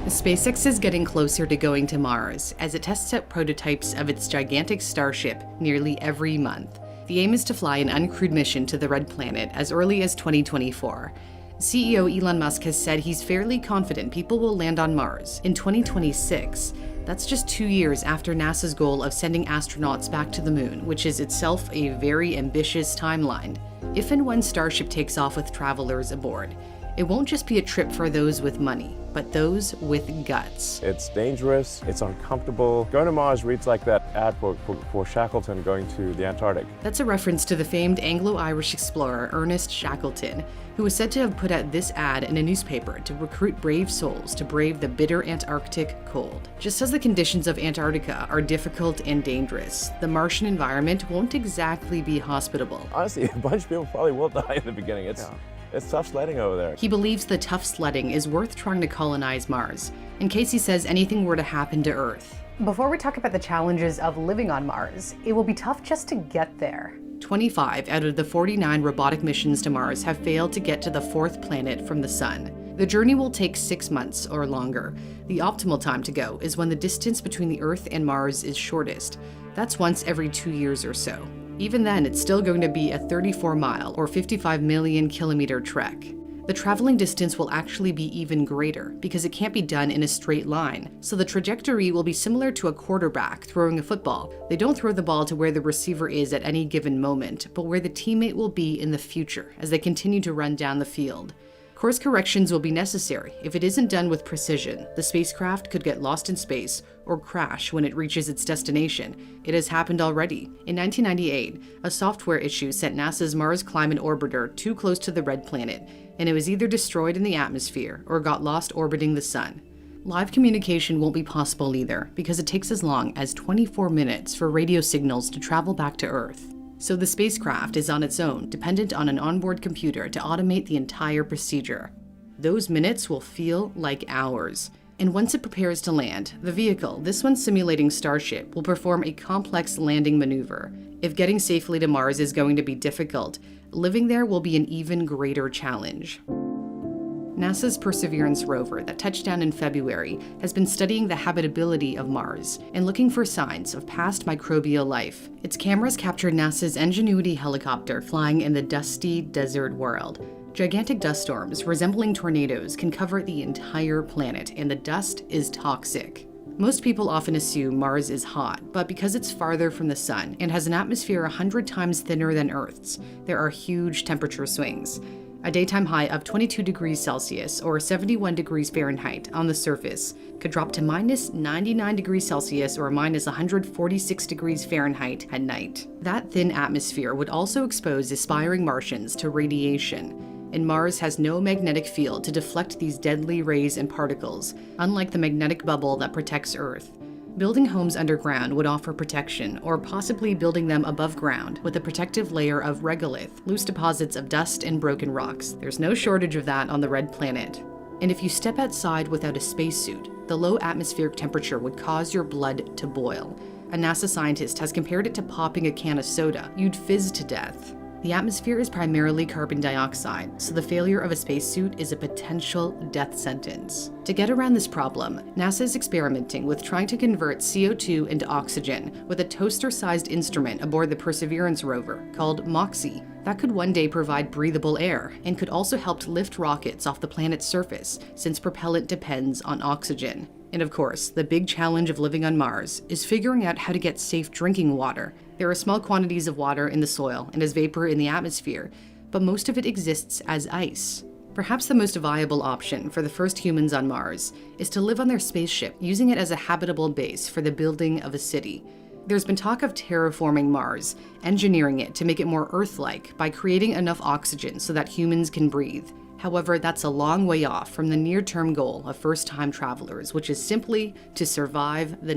SpaceX is getting closer to going to Mars as it tests out prototypes of its gigantic Starship nearly every month. The aim is to fly an uncrewed mission to the Red Planet as early as 2024. CEO Elon Musk has said he's fairly confident people will land on Mars in 2026. That's just 2 years after NASA's goal of sending astronauts back to the moon, which is itself a very ambitious timeline. If and when Starship takes off with travelers aboard, it won't just be a trip for those with money, but those with guts. It's dangerous, it's uncomfortable. Going to Mars reads like that ad for Shackleton going to the Antarctic. That's a reference to the famed Anglo-Irish explorer Ernest Shackleton, who was said to have put out this ad in a newspaper to recruit brave souls to brave the bitter Antarctic cold. Just as the conditions of Antarctica are difficult and dangerous, the Martian environment won't exactly be hospitable. Honestly, a bunch of people probably will die in the beginning. It's tough sledding over there. He believes the tough sledding is worth trying to colonize Mars, in case he says anything were to happen to Earth. Before we talk about the challenges of living on Mars, it will be tough just to get there. 25 out of the 49 robotic missions to Mars have failed to get to the fourth planet from the sun. The journey will take 6 months or longer. The optimal time to go is when the distance between the Earth and Mars is shortest. That's once every 2 years or so. Even then, it's still going to be a 34-mile or 55 million kilometer trek. The traveling distance will actually be even greater because it can't be done in a straight line, so the trajectory will be similar to a quarterback throwing a football. They don't throw the ball to where the receiver is at any given moment, but where the teammate will be in the future as they continue to run down the field. Course corrections will be necessary. If it isn't done with precision, the spacecraft could get lost in space or crash when it reaches its destination. It has happened already. In 1998, a software issue sent NASA's Mars Climate Orbiter too close to the Red Planet, and it was either destroyed in the atmosphere or got lost orbiting the sun. Live communication won't be possible either, because it takes as long as 24 minutes for radio signals to travel back to Earth. So the spacecraft is on its own, dependent on an onboard computer to automate the entire procedure. Those minutes will feel like hours. And once it prepares to land, the vehicle, this one simulating Starship, will perform a complex landing maneuver. If getting safely to Mars is going to be difficult, living there will be an even greater challenge. NASA's Perseverance rover that touched down in February has been studying the habitability of Mars and looking for signs of past microbial life. Its cameras captured NASA's Ingenuity helicopter flying in the dusty desert world. Gigantic dust storms resembling tornadoes can cover the entire planet, and the dust is toxic. Most people often assume Mars is hot, but because it's farther from the sun and has an atmosphere 100 times thinner than Earth's, there are huge temperature swings. A daytime high of 22 degrees Celsius or 71 degrees Fahrenheit on the surface could drop to minus 99 degrees Celsius or minus 146 degrees Fahrenheit at night. That thin atmosphere would also expose aspiring Martians to radiation, and Mars has no magnetic field to deflect these deadly rays and particles, unlike the magnetic bubble that protects Earth. Building homes underground would offer protection, or possibly building them above ground with a protective layer of regolith, loose deposits of dust and broken rocks. There's no shortage of that on the Red Planet. And if you step outside without a spacesuit, the low atmospheric temperature would cause your blood to boil. A NASA scientist has compared it to popping a can of soda. You'd fizz to death. The atmosphere is primarily carbon dioxide, so the failure of a spacesuit is a potential death sentence. To get around this problem, NASA is experimenting with trying to convert CO2 into oxygen with a toaster-sized instrument aboard the Perseverance rover called MOXIE. That could one day provide breathable air and could also help to lift rockets off the planet's surface, since propellant depends on oxygen. And of course, the big challenge of living on Mars is figuring out how to get safe drinking water. There are small quantities of water in the soil and as vapor in the atmosphere, but most of it exists as ice. Perhaps the most viable option for the first humans on Mars is to live on their spaceship, using it as a habitable base for the building of a city. There's been talk of terraforming Mars, engineering it to make it more Earth-like by creating enough oxygen so that humans can breathe. However, that's a long way off from the near-term goal of first-time travelers, which is simply to survive the